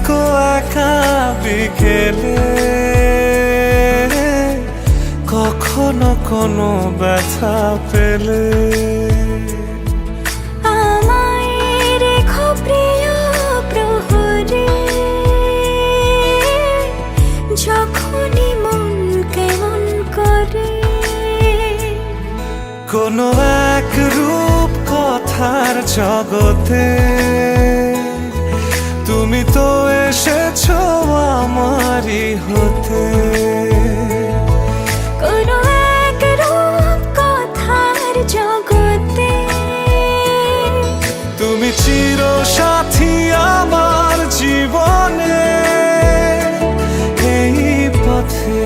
থেকো একা বিকেলে, কখনো কোনো ব্যথা পেলে আমায় রেখো প্রিয় প্রহরে, যখনই মন কেমন করে। কোনো এক রূপ কথার জগতে তুমি তো এসেছো আমারই হতে। কোনো এক রূপ কথার জগতে তুমি চির সাথী আমার জীবনে, এই পথে।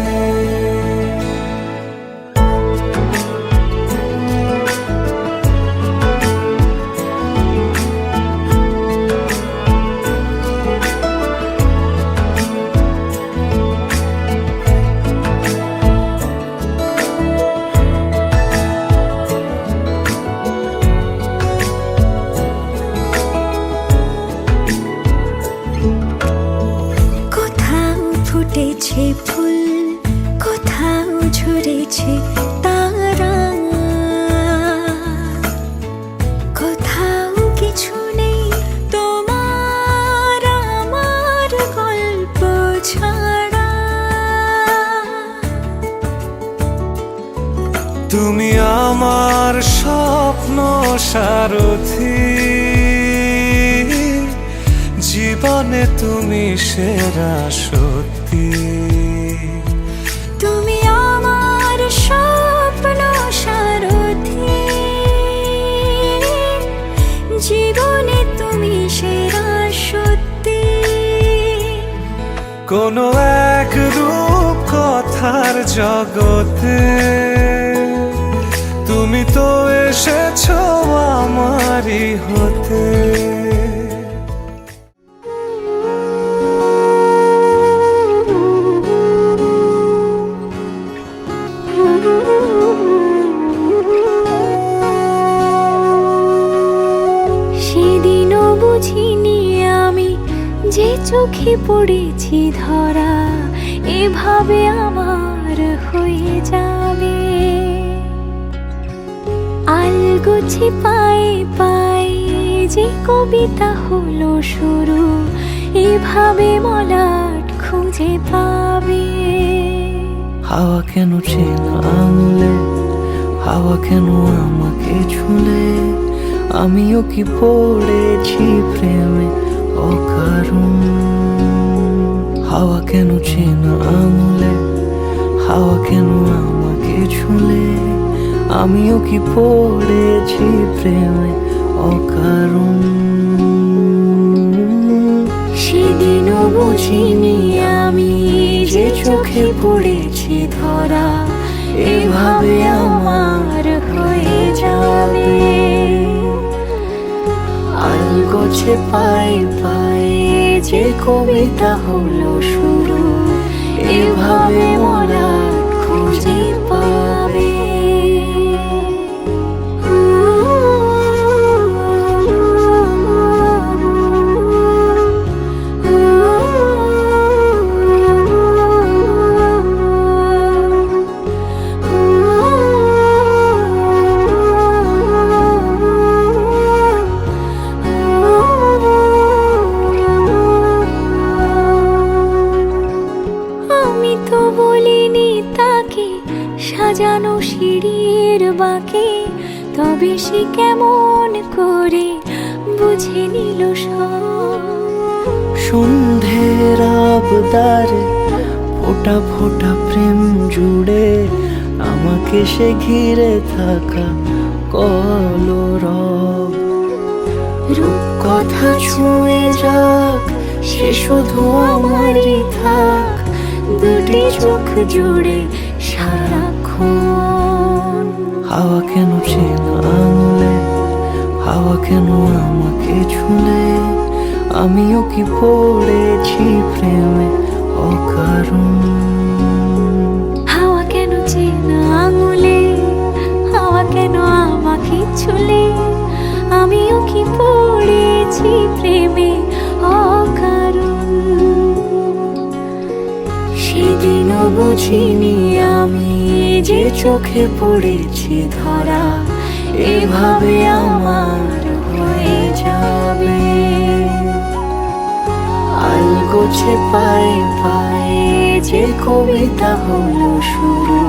ফুটেছে ফুল, কোথাও ঝরেছে তারা, কোথাও কিছু নেই তোমার আমার গল্প ছাড়া। তুমি আমার স্বপ্ন সারথি, জীবনে তুমি সেরা সত্যি। তুমি আমার স্বপ্ন সারথি, জীবনে তুমি সেরা সত্যি। কোনো এক রূপ কথার জগতে তুমি তো এসেছো আমারই হতে। সেদিনও বুঝিনি আমি যে চোখে পড়েছি ধরা, এভাবে আমার হয়ে যাবে। আলগোছে পায়ে পায়ে যে কবিতা হলো শুরু, এভাবে মলাট খুঁজে পাবে। হাওয়া কেন চেনা আঙুলে, হাওয়া কেন আমাকে ছুলে, আমিও কি পড়েছি প্রেমে অকারণ। হাওয়া কেন চেনা আঙুলে, হাওয়া কেন আমাকে ছুলে, আমিও কি পড়েছি প্রেমে অকারণ। সেদিনও বুঝিনি আমি যে চোখে পড়েছি ধরা, এভাবে আমার হয়ে যাবে। আলগোছে পায়ে পায়ে যে কবিতা হলো শুরু, এভাবে মোরা খুঁজে পাবে। সাজানো সিঁড়ির বাঁকে, তবে সে কেমন করে বুঝে নিল সব। সন্ধ্যের আবদারে ফোটা ফোটা প্রেম জুড়ে, আমাকে সে ঘিরে থাকা কলরব। রূপকথা ছুঁয়ে যাক, সে শুধু আমারই থাক, দুটি চোখ জুড়ে সারাক্ষণ। হাওয়া কেন চেনা আঙুলে, হাওয়া কেন আমাকে ছুলে, আমিও কি পড়েছি প্রেমে অকারণ। হাওয়া কেন চেনা আঙুলে, হাওয়া কেন আমাকে ছুলে, আমিও কি পড়েছি প্রেমে অকারণ। বুঝিনি আমি যে চোখে পড়েছি ধরা এভাবে আমার হয়ে যাবে। আলগোছে পায়ে পায়ে যে কবিতা হলো শুরু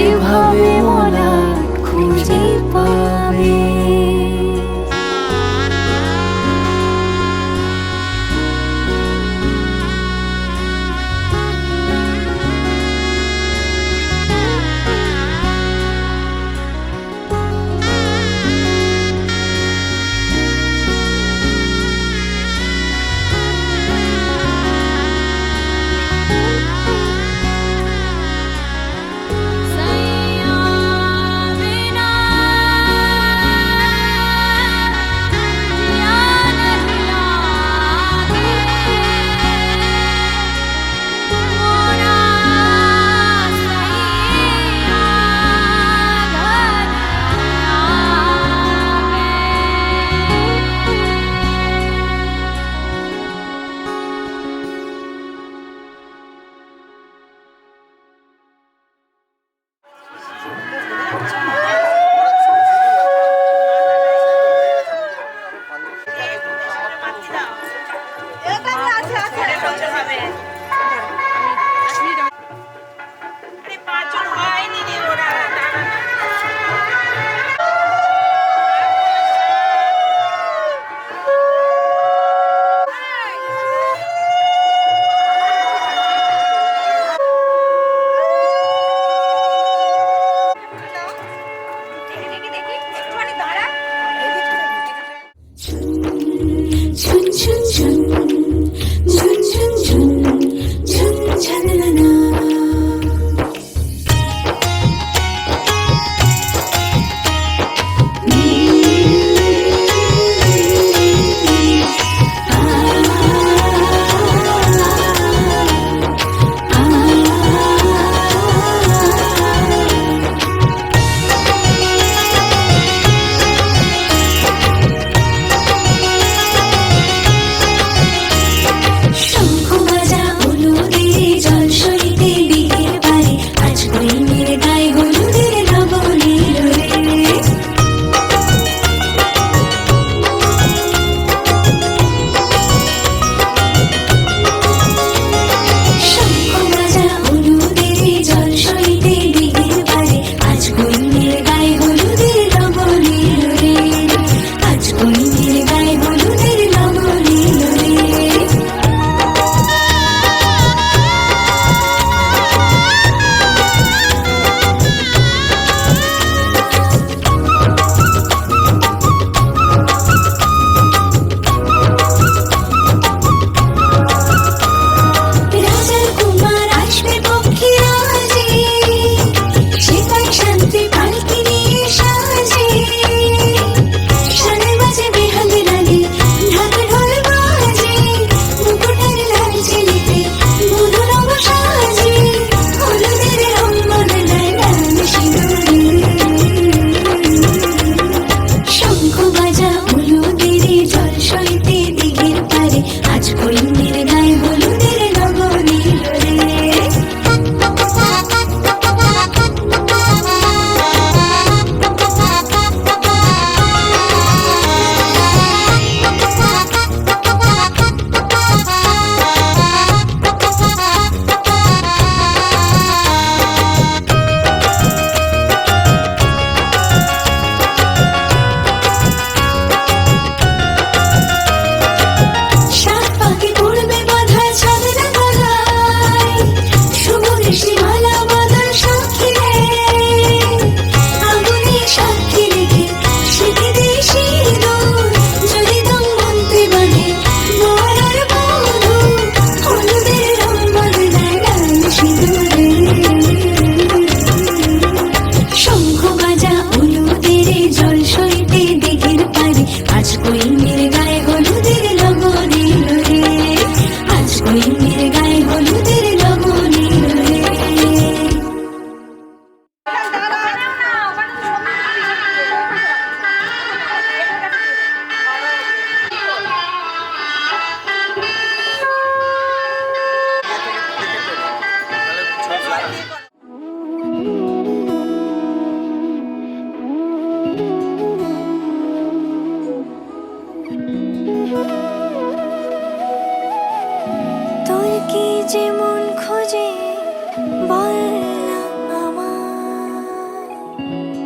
এভাবে মলাট খুঁজে পাবে।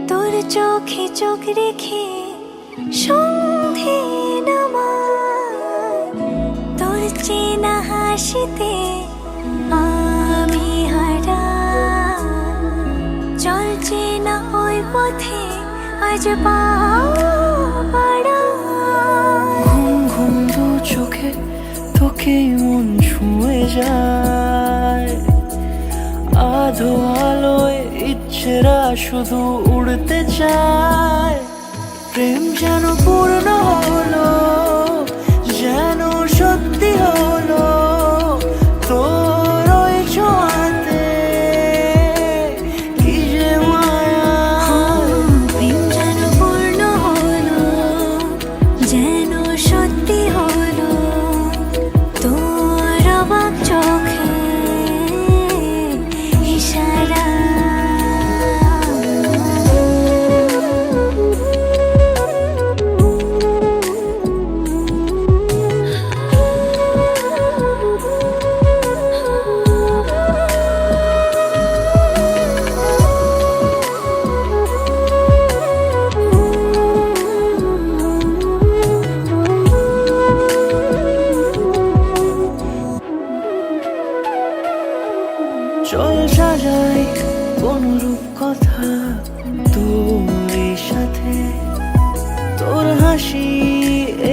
তোর চোখে চোখ রেখে সন্ধে নামায়, তোর চেনা হাসিতে আমি হারা। চল চেনা ওই পথে আজ পাড়া। ঘুম ঘুম দু চোখে তোকে মন ছুঁয়ে যায়, আধো আলোয় ইচ্ছেরা শুধু উড়তে চায়। প্রেম যেন পূর্ণ হলো, যেন সত্যি হলো তোর ওই ছোঁয়াতে, কি যে মায়া। প্রেম যেন পূর্ণ হলো, যেন সত্যি হলো তোর অবাক চোখে ইশারা। চল সাজাই অনুরূপ কথা তোর সাথে, তোর হাসি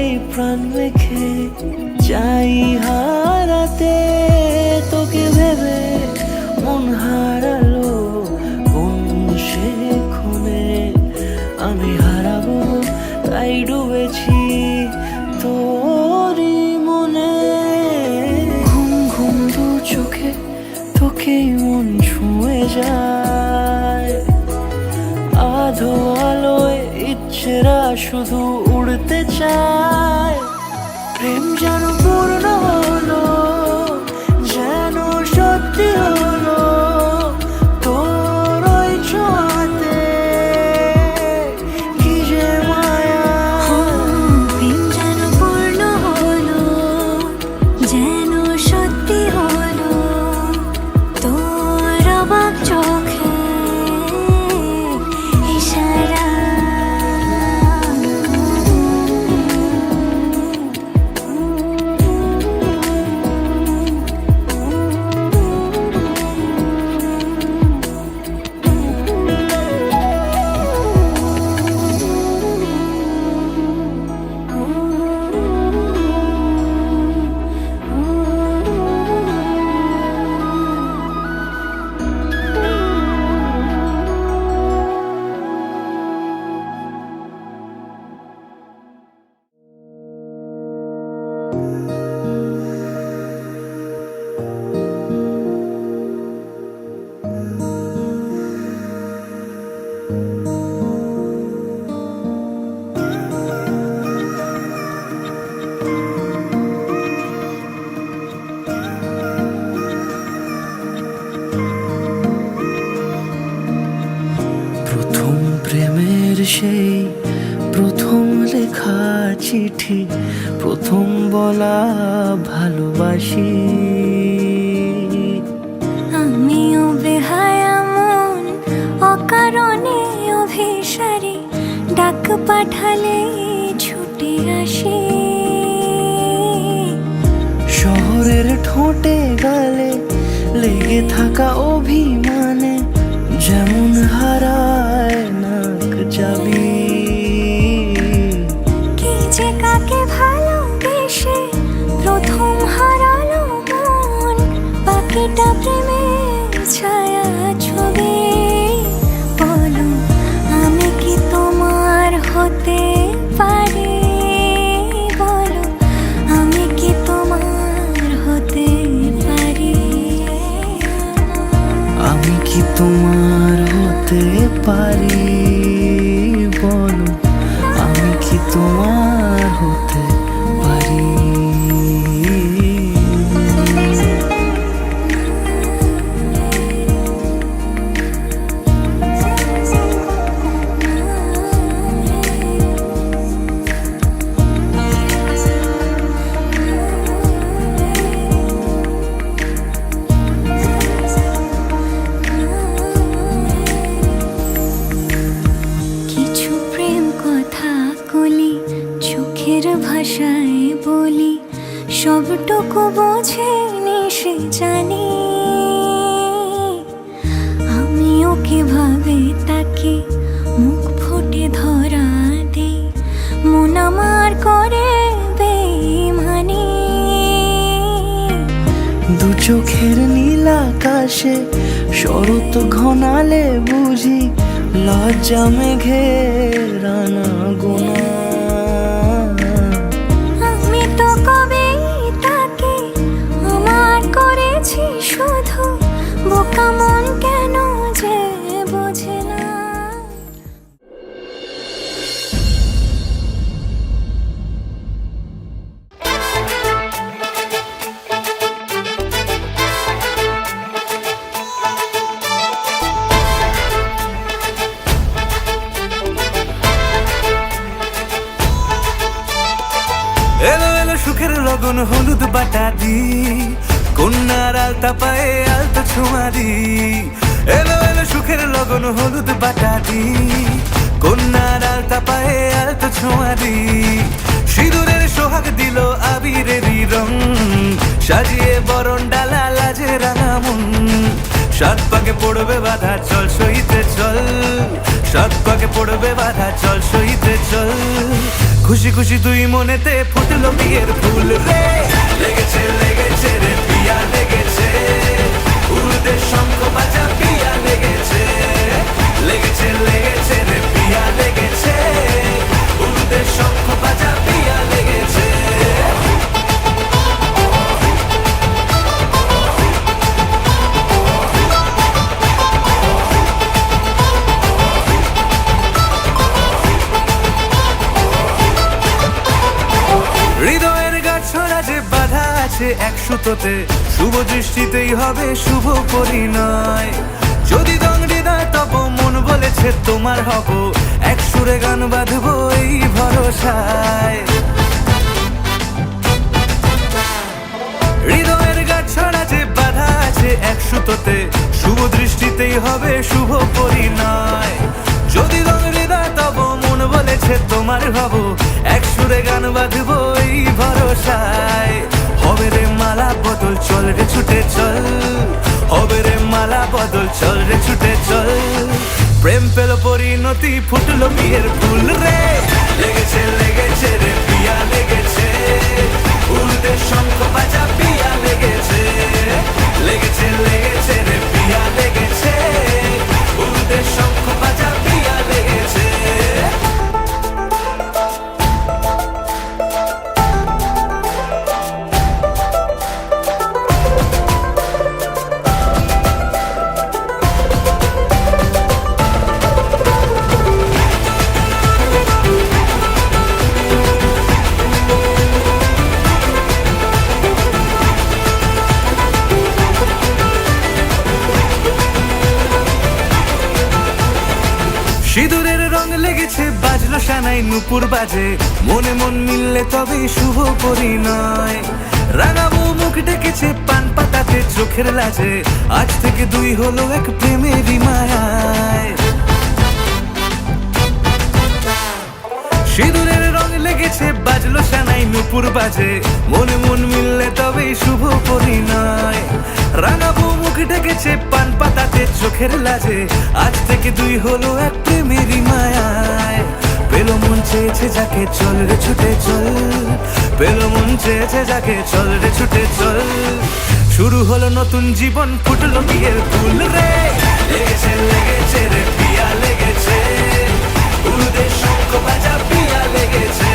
এই প্রাণ রেখে চাই হারাতে। তোকে ভেবে মন হারালো কোন সে ক্ষণে, আমি হারাবো তাই ডুবেছি তোরই মনে। ঘুম ঘুম দু চোখে তোকে মন ছুঁয়ে যায়, আধো আলোয় ইচ্ছেরা শুধু উড়তে চায়। প্রেম যেন পূর্ণ হলো, যেন সত্যি হলো তোর ওই ছোঁয়াতে, কি যে মায়া। প্রেম যেন পূর্ণ হলো, যেন সত্যি হলো তোর অবাক চোখে ইশারা। প্রথম প্রেমের সেই প্রথম লেখা চিঠি, প্রথম বলা ভালোবাসি। আমিও বেহায়া মন অকারণে অভিসারী, ডাক পাঠালে ছুটে আসি। শহরের ঠোঁটে গালে লেগে থাকা অভিমানে যেমন হারায় নাক যাবি। কি যে কাকে ভালোবেসে প্রথম হারালো মন, বাকিটা প্রেমের ছায়া ছবি। বলো আমি কি তোমার হতে পারি, বলো আমি কি তোমার হতে পারি। আমি কি তোমার হতে পারি। ভাষায় বলি সবটুকু বোঝেনি সে জানি আমি ওকে ভাবে তাকে মুখ ফুটে ধরা দেই মন আমার করে বেইমানি দু চোখের নীল আকাশে শরৎ ঘনালে বুঝি লজ্জা মেঘে রানা গোনা আমি তো কবে তাকে আমার করেছি শুধু বোকা মন কেন যে বোঝে না এলো এলো সুখের লগন হলুদ বাটা দি কন্যার আলতা পায়ে আলতা ছোঁয়া দি এলো এলো সুখের লগন হলুদ বাটা দি কন্যার আলতা পায়ে আলতা ছোঁয়া দি সিঁদুরের সোহাগ দিল আবিরেরই রং সাজিয়ে বরণ ডালা লাজে রাঙা মন সাত পাকে পড়বে বাধা চল সইতে চল সাত পাকে পড়বে বাধা চল সইতে চল খুশি খুশি দুই মনেতে ফুটলো বিয়ের ফুল রে লেগেছে লেগেছে রে পিয়া লেগেছে উলুদের শঙ্খ বাজা পিয়া লেগেছে লেগেছে লেগেছে রে পিয়া লেগেছে উলুদের শঙ্খ বাজা পিয়া লেগেছে হৃদয়ের গাছড়া যে বাধা আছে এক সুতোতে শুভ দৃষ্টিতেই হবে শুভ পরিণয় যদি দংডিদার তব মন বলেছে তোমার হব এক সুরে গান বাঁধবো এই ভরসায় হৃদয়ের গাছড়া যে বাধা আছে এক সুতোতে শুভ দৃষ্টিতেই হবে শুভ পরিণয় যদি দংডিদার তব মন বলেছে তোমার হব এক সুরে গান বাঁধবো এই ভরসায় হবে রে মালা বদল চল রে ছুটে চল হবে রে মালা বদল চল রে ছুটে চল প্রেম পেল পরিণতি ফুটলো বিয়ের ফুল রে লেগেছে লেগেছে রে পিয়া লেগেছে উলুদের শঙ্খ বাজা পিয়া লেগেছে লেগেছে লেগেছে রে পিয়া লেগেছে উলুদের শঙ্খ বাজা পিয়া লেগেছে সিঁদুরের রং লেগেছে বাজলো সানাই নুপুর বাজে মনে মন মিললে তবে শুভ পরিণয় রাঙাবো মুখ ডেকেছে পান পাতাতে চোখের লাজে আজ থেকে দুই হলো এক প্রেমেরই মায়ায় সিঁদুরের রং লেগেছে বাজলো সানাই নুপুর বাজে মনে মন মিললে তবে শুভ পরিণয় রাঙাবো মুখ ডেকেছে পান পাতাতে চোখের লাজে আজ থেকে দুই হলো এক প্রেমেরই মায়ায় পেল মন চেয়েছে যাকে চল রে ছুটে চল পেল মন চেয়েছে যাকে চল রে ছুটে চল শুরু হলো নতুন জীবন ফুটলো বিয়ের ফুল রে লেগেছে লেগেছে রে পিয়া লেগেছে উলুদের শঙ্খ বাজা পিয়া লেগেছে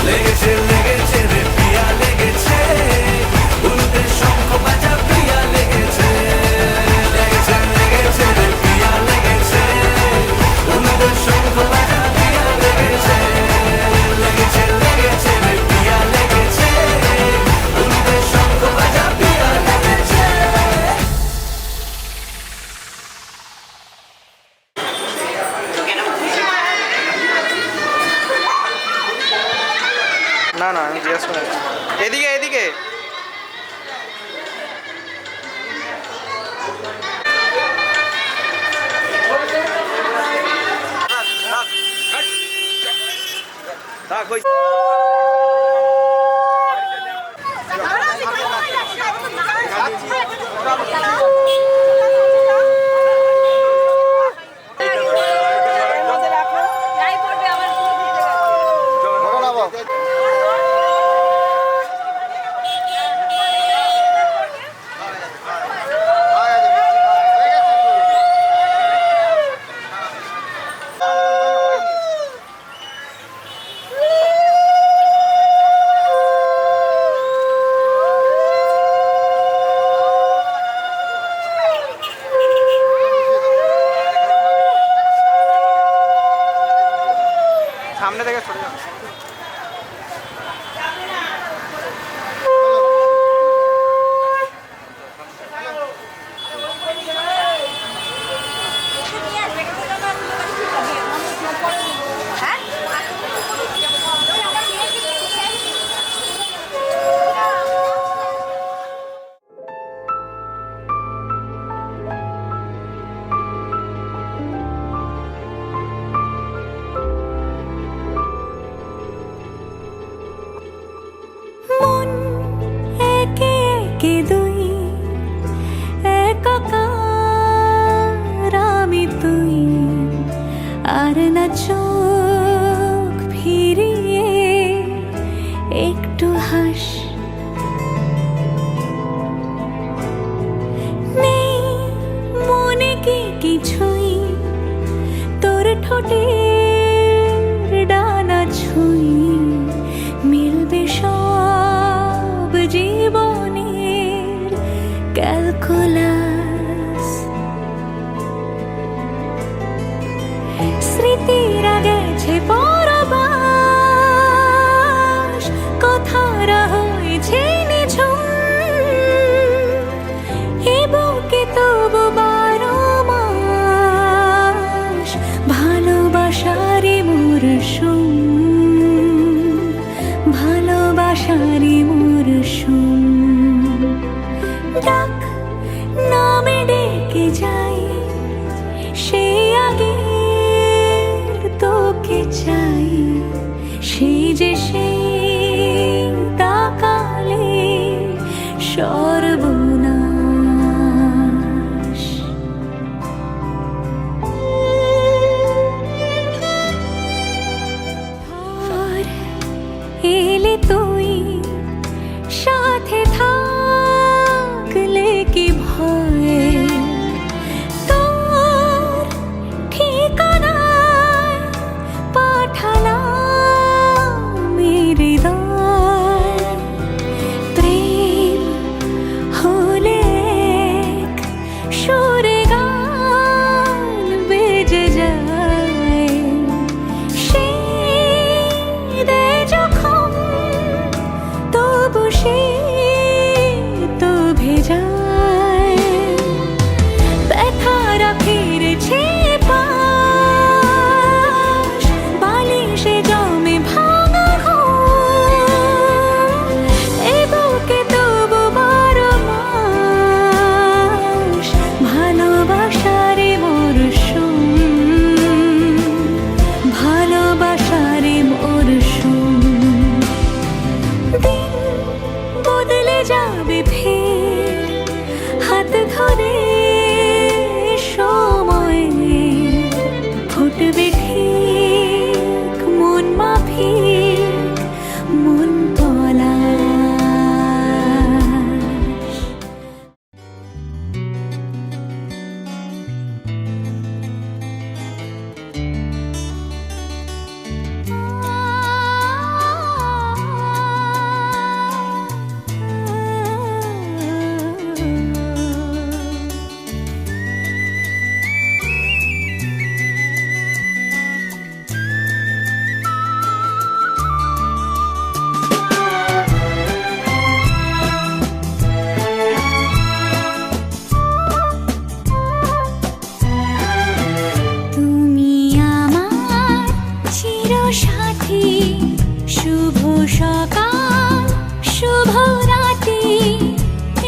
লেগেছে লেগেছে রে পিয়া লেগেছে উলুদের শঙ্খ বাজা পিয়া লেগেছে লেগেছে লেগেছে রে পিয়া লেগেছে উলুদের শঙ্খ বাজা পিয়া লেগেছে লেগেছে লেগেছে রে পিয়া লেগেছে উলুদের শঙ্খ বাজা পিয়া লেগেছে না না আমি জিজ্ঞাসা করে এদিকে এদিকে থাক সামনে থেকে সরে যাও। মন একে একে দুই, একাকার আমি তুই, আর না চোখ ফিরিয়ে একটু হাস। নেই মনে কি কিছুই, তোর ঠোঁটের ডানা ছুঁই, মিলবে সব জীবনের ক্যালকুলাস। স্মৃতিরা গেছে পরবাস, কথারা হয়েছে নিঝুম, এ বুকে তবু 12 মাস ভালোবাসারই মরশুম, ভালোবাসারই মরশুম। ডাক নামে ডেকে যাই, সে আগের তোকে চাই, সে যে সেই তাকালে সর্বনাশ। এলে তুই সাথে থাকলে কি ভয়, তোর ঠিকানায় পাঠালাম হৃদয়। প্রেম হলে এক সুরে গান বেজে যায়, সেই দেয় যখন তবু সে তো ভেজায়। ব্যথারা ফিরেছে পাশ, বালিশে জমে ভাঙা ঘুম, এ বুকে তবু 12 মাস ভালোবাসারই মরশুম, ভালোবাসারই মরশুম। দিন বদলে যাবে ফের, হাত ধরে সময় ফুটবে ঠিক মন মাফিক মন পলাশ। তুমি আমার চিরসাথী, শুভ সকাল শুভ রাতি,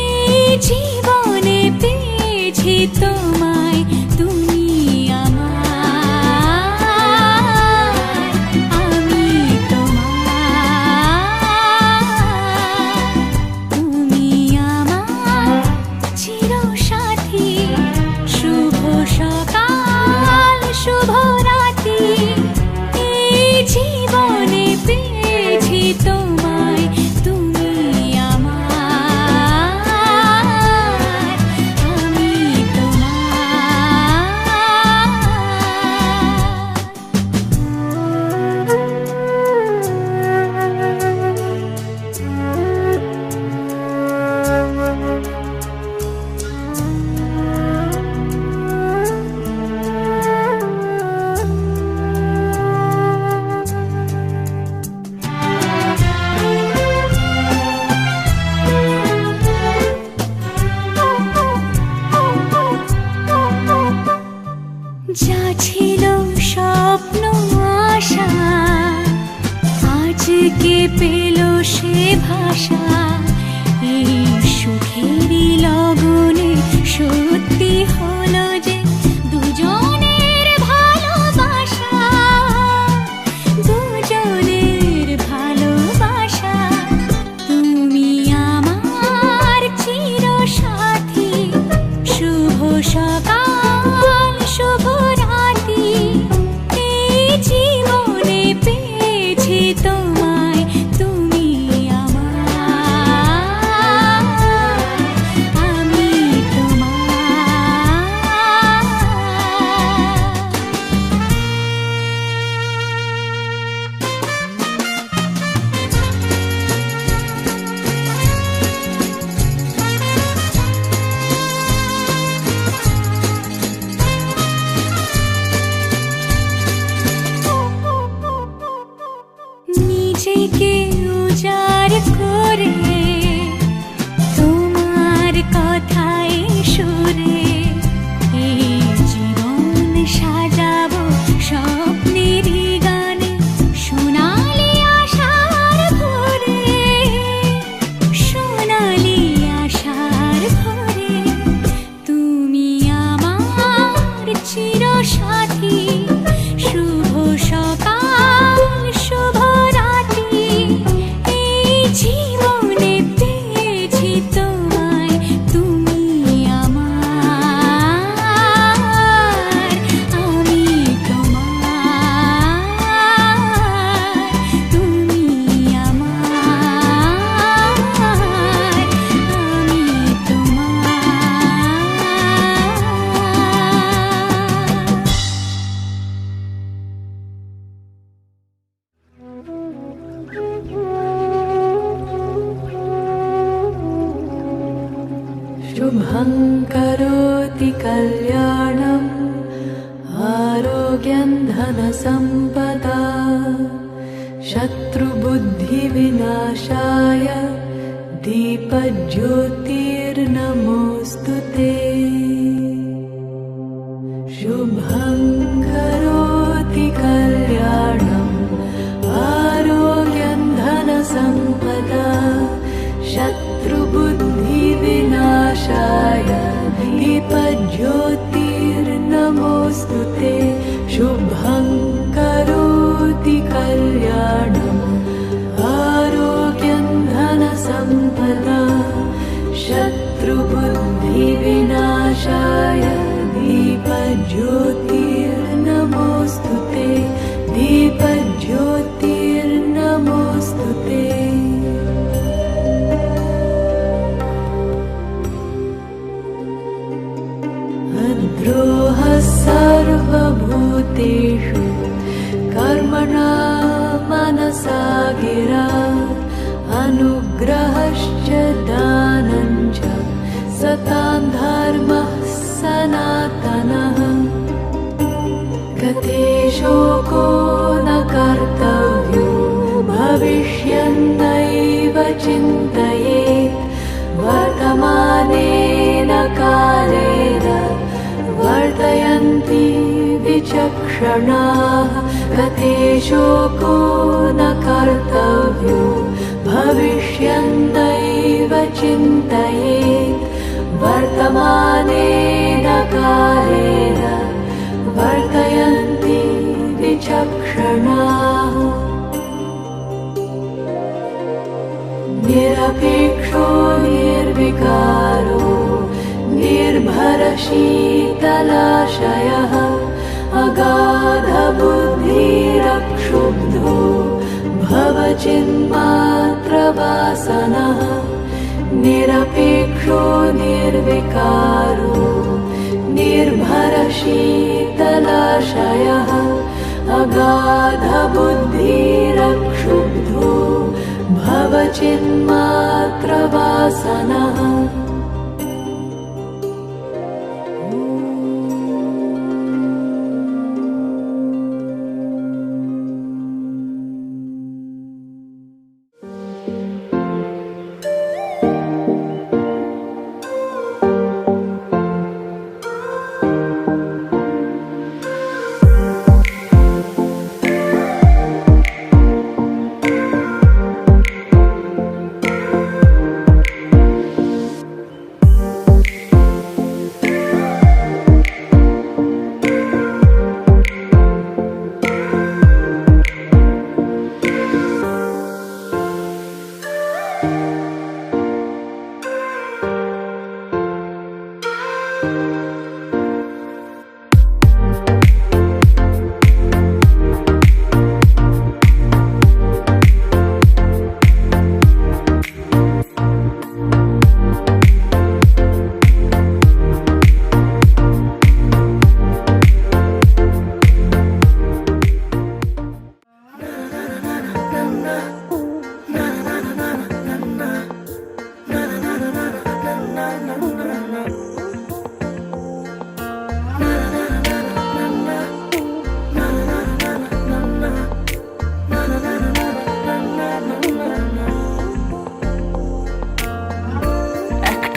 এই জীবনে পেয়েছি তোমায়, তুমি আমার, আমি তোমার। তুমি আমার চিরসাথী, শুভ সকাল শুভ রাতি, এই জীবনে পেয়েছি তোমায়, তুমি আমার, আমি তোমার। পেল সে ভাষা এই সুখেরই লগনে সত্যি হলো যে দুজনের ভালোবাসা, দুজনের ভালোবাসা। তুমি আমার চিরসাথী, শুভ সকাল শুভ রাতি, এই জীবনে পেয়েছি তোমায়, তুমি আমার, আমি তোমার। নিজেকে উজাড় করে তোমার কথায় সুরে এই জীবন সাজাবো স্বপ্নেরই গানে, সোনালি আশার ভোরে, সোনালি আশার ভোরে। তুমি আমার চিরসাথী, শুভ সকাল শুভ রাতি, এই জীবনে পেয়েছি তোমায়, তুমি আমার, আমি তোমার, তুমি আমার, আমি তোমার। शुभं करोति कल्याणम् आरोग्यं धनसम्पदा शत्रुबुद्धिविनाशाय दीपज्योतिर्नमोऽस्तु ते। शुभं करोति कल्याणम् आरोग्यं धनसम्पदा शत्रुबुद्धिविनाशाय दीपज्योतिर्नमोऽस्तु ते। शुभं करोति कल्याणम् आरोग्यं धनसम्पदा शत्रुबुद्धिविनाशाय दीपज्योतिर्नमोऽस्तु ते, दीपज्योतिर्नमोऽस्तु ते। द्रोहः सर्वभूतेषु कर्मणा मनसा गिरा अनुग्रहश्च दानं च सतां धर्मः सनातनः। गते शोको न कर्तव्यो भविष्यन्नैव चिन्तयेत् वर्तमानेन कालेन वर्तयन्ति विचक्षणाः। गते शोको न कर्तव्यो भविष्यन्नैव चिन्तयेत् वर्तमानेन कालेन वर्तयन्ति विचक्षणाः। निरपेक्षो निर्विकारो निर्भरशीतलाशयः अगाधबुद्धिरक्षुब्धो भवचिन्मात्रवासनः। निरपेक्षो निर्विकारो निर्भरशीतलाशयः अगाधबुद्धिरक्षुब्धो भवचिन्मात्रवासनः।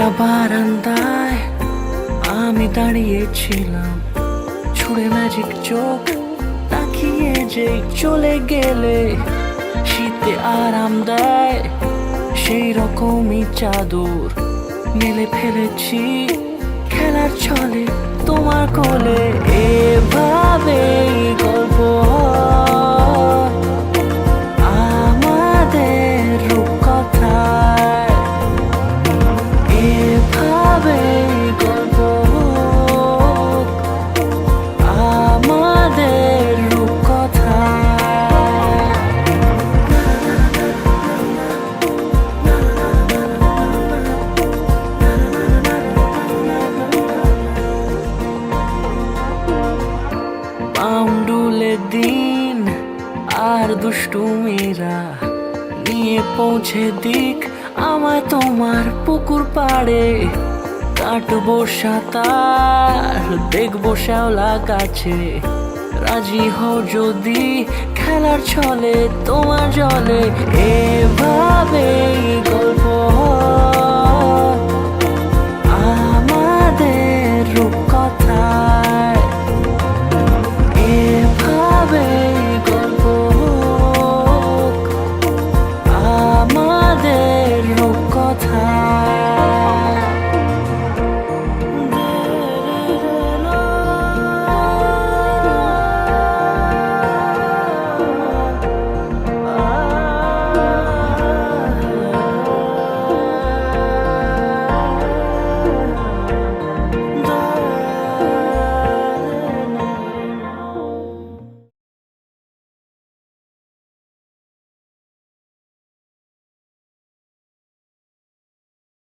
একটা বারান্দায় আমি দাঁড়িয়েছিলাম, ছুঁড়ে ম্যাজিক চোখ তাকিয়ে যে চলে গেলে শীতে আরাম দেয় সেই রকমই চাদর মেলে ফেলেছি খেলার ছলে তোমার কোলে। এভাবেই গল্প হয় আমাদের রূপকথায়, এভাবেই গল্প হোক আমাদের রূপকথায়। পাউন্ডুলে দিন আর দুষ্টুমিরা নিয়ে পৌঁছে দিক আমায় তোমার পুকুর পাড়ে। কাটবো সাঁতার দেখবো শ্যাওলা গাছে, রাজি হও যদি খেলার ছলে তোমার জলে। এভাবেই গল্প হয়